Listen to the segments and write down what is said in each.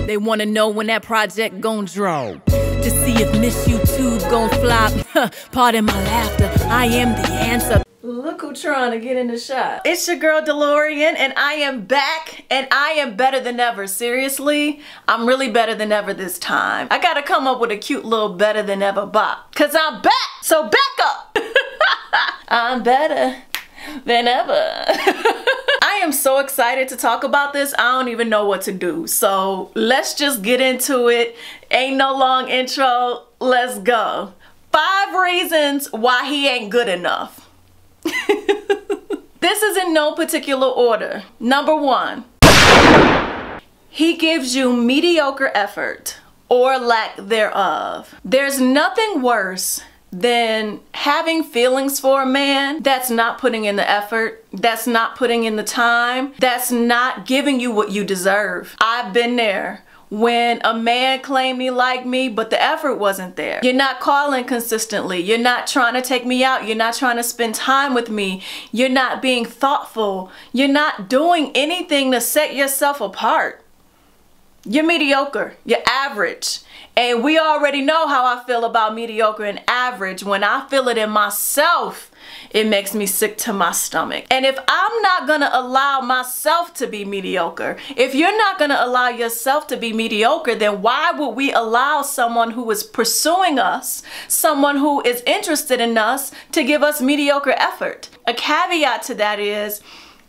They wanna know when that project gon' drop, to see if Miss YouTube gon' flop. Pardon my laughter, I am the answer. Look who trying to get in the shot. It's your girl DeLaurian, and I am back, and I am better than ever. Seriously, I'm really better than ever this time. I gotta come up with a cute little better than ever bop, cause I'm back, so back up. I'm better than ever. I am so excited to talk about this. I don't even know what to do. So let's just get into it. Ain't no long intro. Let's go. 5 reasons why he ain't good enough. This is in no particular order. Number 1, he gives you mediocre effort or lack thereof. There's nothing worse than having feelings for a man that's not putting in the effort, that's not putting in the time, that's not giving you what you deserve. I've been there. When a man claimed he liked me, but the effort wasn't there. You're not calling consistently. You're not trying to take me out. You're not trying to spend time with me. You're not being thoughtful. You're not doing anything to set yourself apart. You're mediocre. You're average. And we already know how I feel about mediocre and average. When I feel it in myself, it makes me sick to my stomach. And if I'm not gonna allow myself to be mediocre, if you're not gonna allow yourself to be mediocre, then why would we allow someone who is pursuing us, someone who is interested in us, to give us mediocre effort? A caveat to that is,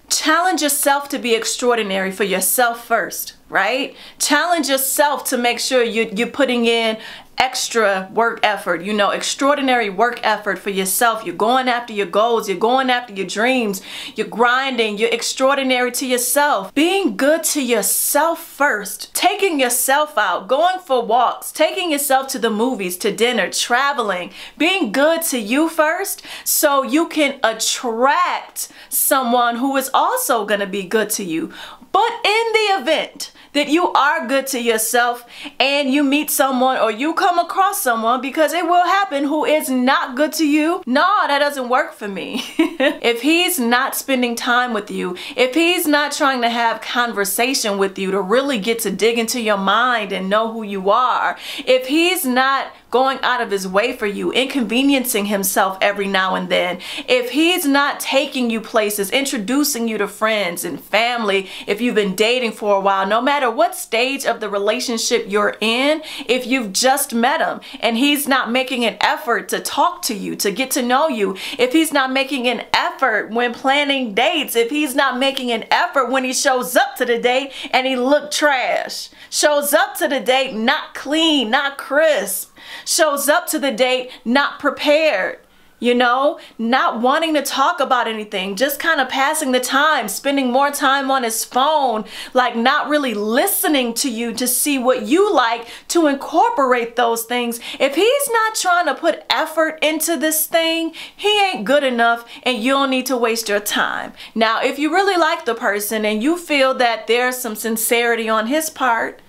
challenge yourself to be extraordinary for yourself first, right? Challenge yourself to make sure you're putting in extra work effort, you know, extraordinary work effort for yourself. You're going after your goals, you're going after your dreams, you're grinding, you're extraordinary to yourself. Being good to yourself first, taking yourself out, going for walks, taking yourself to the movies, to dinner, traveling, being good to you first so you can attract someone who is also going to be good to you. But in the event that you are good to yourself and you meet someone or you come across someone, because it will happen, who is not good to you, no, that doesn't work for me. If he's not spending time with you, if he's not trying to have conversation with you to really get to dig into your mind and know who you are, if he's not going out of his way for you, inconveniencing himself every now and then, if he's not taking you places, introducing you to friends and family, if you've been dating for a while, no matter what stage of the relationship you're in, if you've just met him and he's not making an effort to talk to you, to get to know you, if he's not making an effort when planning dates, if he's not making an effort when he shows up to the date and he look trash, shows up to the date not clean, not crisp, shows up to the date not prepared, you know, not wanting to talk about anything, just kind of passing the time, spending more time on his phone, like not really listening to you to see what you like, to incorporate those things. If he's not trying to put effort into this thing, he ain't good enough, and you don't need to waste your time. Now, if you really like the person and you feel that there's some sincerity on his part,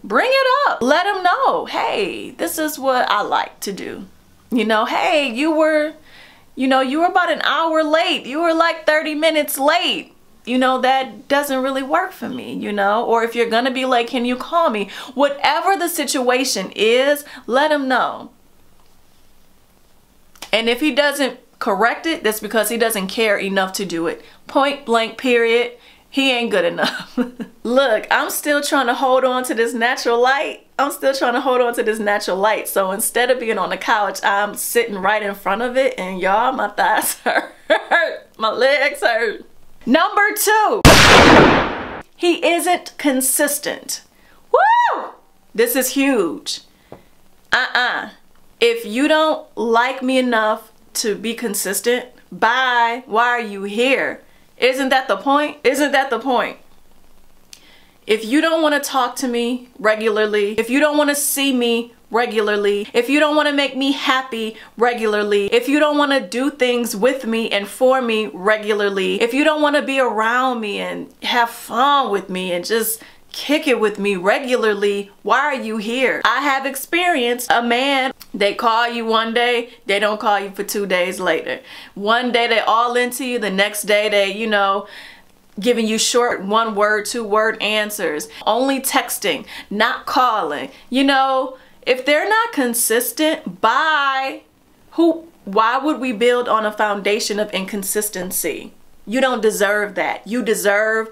bring it up. Let him know, hey, this is what I like to do. You know, hey, you were about an hour late. You were like 30 minutes late. You know, that doesn't really work for me, you know? Or if you're gonna be late, can you call me? Whatever the situation is, let him know. And if he doesn't correct it, that's because he doesn't care enough to do it. Point blank, period. He ain't good enough. Look, I'm still trying to hold on to this natural light. So instead of being on the couch, I'm sitting right in front of it, and y'all, my thighs hurt. My legs hurt. Number 2, he isn't consistent. Woo! This is huge. If you don't like me enough to be consistent, bye. Why are you here? Isn't that the point? Isn't that the point? If you don't want to talk to me regularly, if you don't want to see me regularly, if you don't want to make me happy regularly, if you don't want to do things with me and for me regularly, if you don't want to be around me and have fun with me and just kick it with me regularly, why are you here? I have experienced a man, they call you one day, they don't call you for 2 days later. One day they all into you, the next day they, you know, giving you short 1-word, 2-word answers, only texting, not calling. You know, if they're not consistent, bye. Why would we build on a foundation of inconsistency? You don't deserve that. You deserve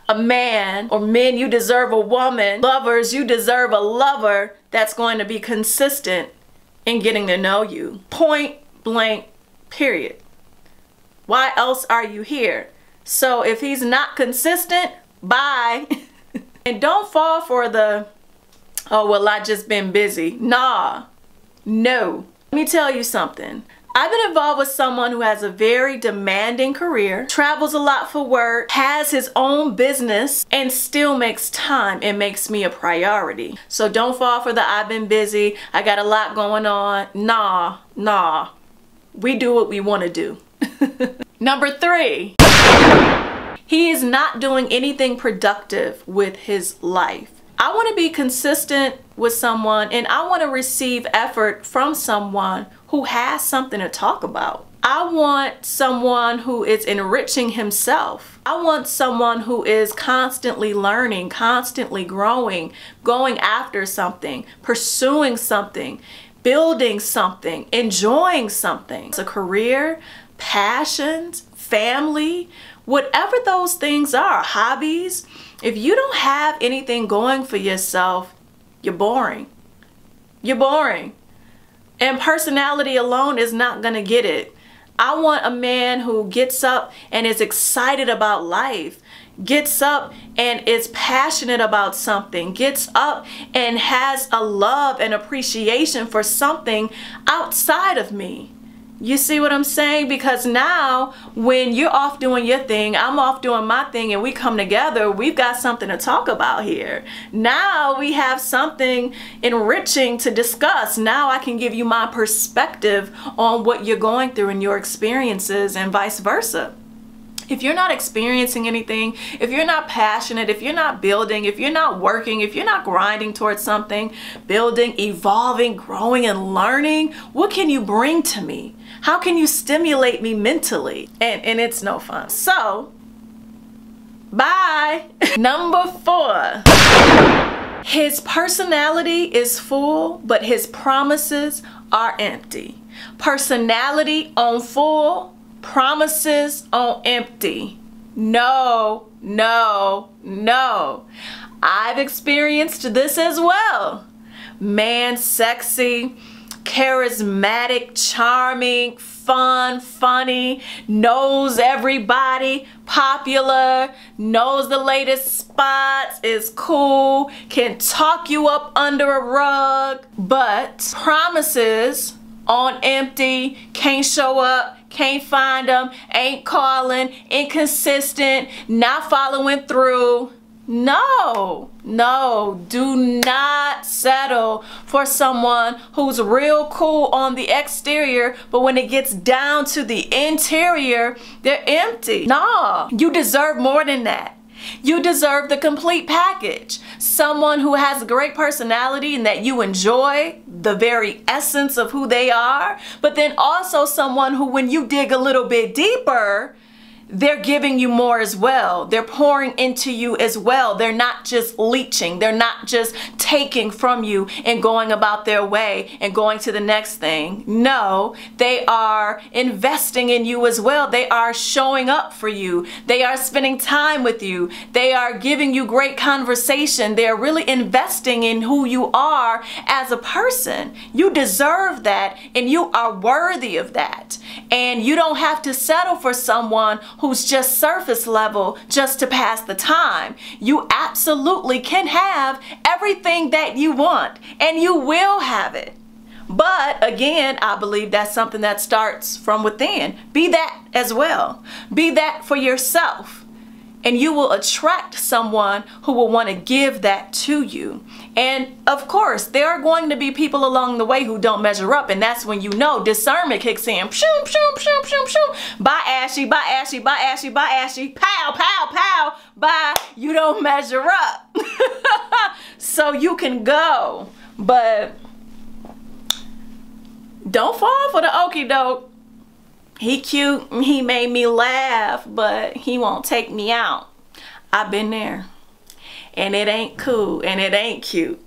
a man, or men, you deserve a woman. Lovers, you deserve a lover that's going to be consistent in getting to know you. Point blank, period. Why else are you here? So if he's not consistent, bye. And don't fall for the, oh, well, I just been busy. Nah, no. Let me tell you something. I've been involved with someone who has a very demanding career, travels a lot for work, has his own business, and still makes time and makes me a priority. So don't fall for the I've been busy, I got a lot going on. Nah. We do what we want to do. Number 3, he is not doing anything productive with his life. I want to be consistent with someone, and I want to receive effort from someone who has something to talk about. I want someone who is enriching himself. I want someone who is constantly learning, constantly growing, going after something, pursuing something, building something, enjoying something. It's a career, passions, family, whatever those things are, hobbies. If you don't have anything going for yourself, you're boring. You're boring. And personality alone is not gonna get it. I want a man who gets up and is excited about life, gets up and is passionate about something, gets up and has a love and appreciation for something outside of me. You see what I'm saying? Because now when you're off doing your thing, I'm off doing my thing, and we come together, we've got something to talk about here. Now we have something enriching to discuss. Now I can give you my perspective on what you're going through and your experiences, and vice versa. If you're not experiencing anything, if you're not passionate, if you're not building, if you're not working, if you're not grinding towards something, building, evolving, growing, and learning, what can you bring to me? How can you stimulate me mentally? And it's no fun. So, bye. Number 4. His personality is full, but his promises are empty. Personality on full, promises on empty. No. I've experienced this as well. Man, sexy, charismatic, charming, fun, funny, knows everybody, popular, knows the latest spots, is cool, can talk you up under a rug, but promises on empty, can't show up, can't find them, ain't calling, inconsistent, not following through. No, do not settle for someone who's real cool on the exterior, but when it gets down to the interior, they're empty. No, you deserve more than that. You deserve the complete package. Someone who has a great personality and that you enjoy the very essence of who they are, but then also someone who, when you dig a little bit deeper, they're giving you more as well. They're pouring into you as well. They're not just leeching. They're not just taking from you and going about their way and going to the next thing. No, they are investing in you as well. They are showing up for you. They are spending time with you. They are giving you great conversation. They're really investing in who you are as a person. You deserve that, and you are worthy of that. And you don't have to settle for someone who's just surface level just to pass the time. You absolutely can have everything that you want, and you will have it. But again, I believe that's something that starts from within. Be that as well. Be that for yourself. And you will attract someone who will want to give that to you. And of course, there are going to be people along the way who don't measure up, and that's when you know discernment kicks in. Bye, Ashy, bye, Ashy, bye, Ashy, bye, Ashy. Pow, pow, pow. Bye. You don't measure up. So you can go, but don't fall for the okie doke. He cute, he made me laugh, but he won't take me out. I've been there. And it ain't cool and it ain't cute.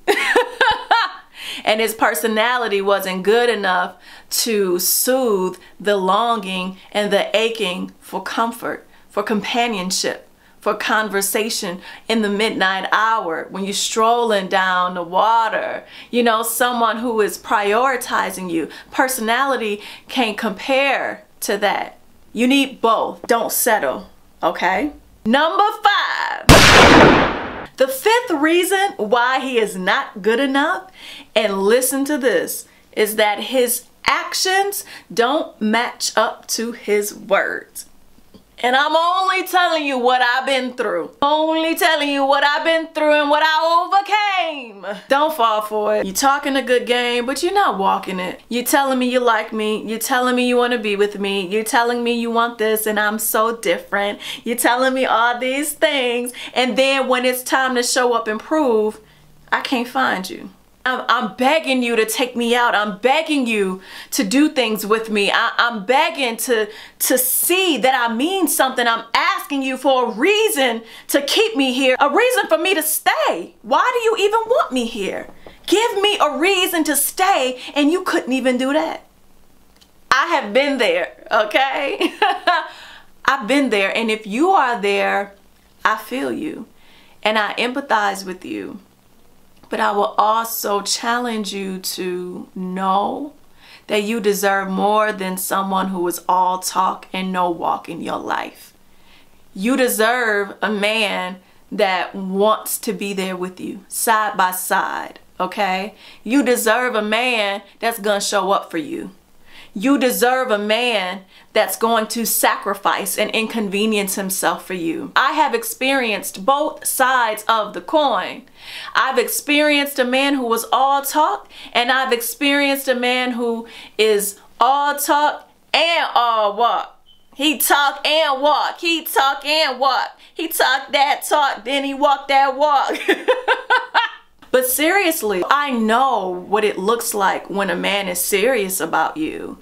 And his personality wasn't good enough to soothe the longing and the aching for comfort, for companionship, for conversation in the midnight hour when you're strolling down the water. You know, someone who is prioritizing you. Personality can't compare to that. You need both. Don't settle, okay? Number 5. The 5th reason why he is not good enough, and listen to this, is that his actions don't match up to his words. And I'm only telling you what I've been through. Only telling you what I've been through and what I overcame. Don't fall for it. You're talking a good game, but you're not walking it. You're telling me you like me. You're telling me you want to be with me. You're telling me you want this and I'm so different. You're telling me all these things. And then when it's time to show up and prove, I can't find you. I'm begging you to take me out. I'm begging you to do things with me. I'm begging to see that I mean something. I'm asking you for a reason to keep me here, a reason for me to stay. Why do you even want me here? Give me a reason to stay, and you couldn't even do that. I have been there, okay? I've been there, and if you are there, I feel you, and I empathize with you. But I will also challenge you to know that you deserve more than someone who is all talk and no walk in your life. You deserve a man that wants to be there with you, side by side, okay? You deserve a man that's gonna show up for you. You deserve a man that's going to sacrifice and inconvenience himself for you. I have experienced both sides of the coin. I've experienced a man who was all talk, and I've experienced a man who is all talk and all walk. He talk and walk. He talk and walk. He talk that talk, then he walk that walk. But seriously, I know what it looks like when a man is serious about you.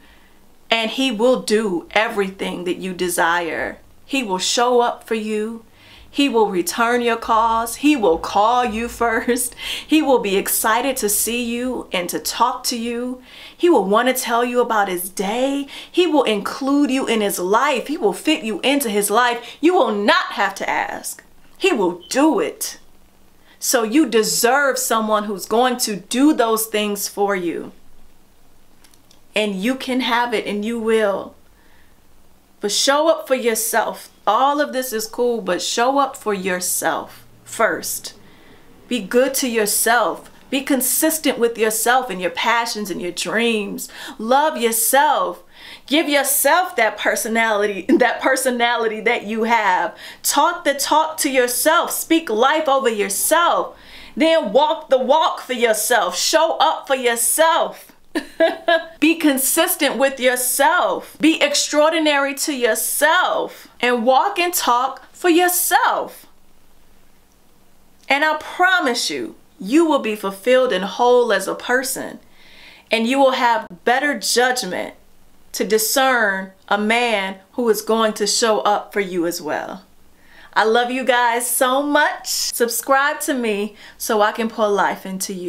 And he will do everything that you desire. He will show up for you. He will return your calls. He will call you first. He will be excited to see you and to talk to you. He will want to tell you about his day. He will include you in his life. He will fit you into his life. You will not have to ask. He will do it. So you deserve someone who's going to do those things for you. And you can have it, and you will. But show up for yourself. All of this is cool, but show up for yourself first. Be good to yourself. Be consistent with yourself and your passions and your dreams. Love yourself. Give yourself that personality that you have. Talk the talk to yourself. Speak life over yourself. Then walk the walk for yourself. Show up for yourself. Be consistent with yourself. Be extraordinary to yourself. And walk and talk for yourself. And I promise you, you will be fulfilled and whole as a person. And you will have better judgment to discern a man who is going to show up for you as well. I love you guys so much. Subscribe to me so I can pour life into you.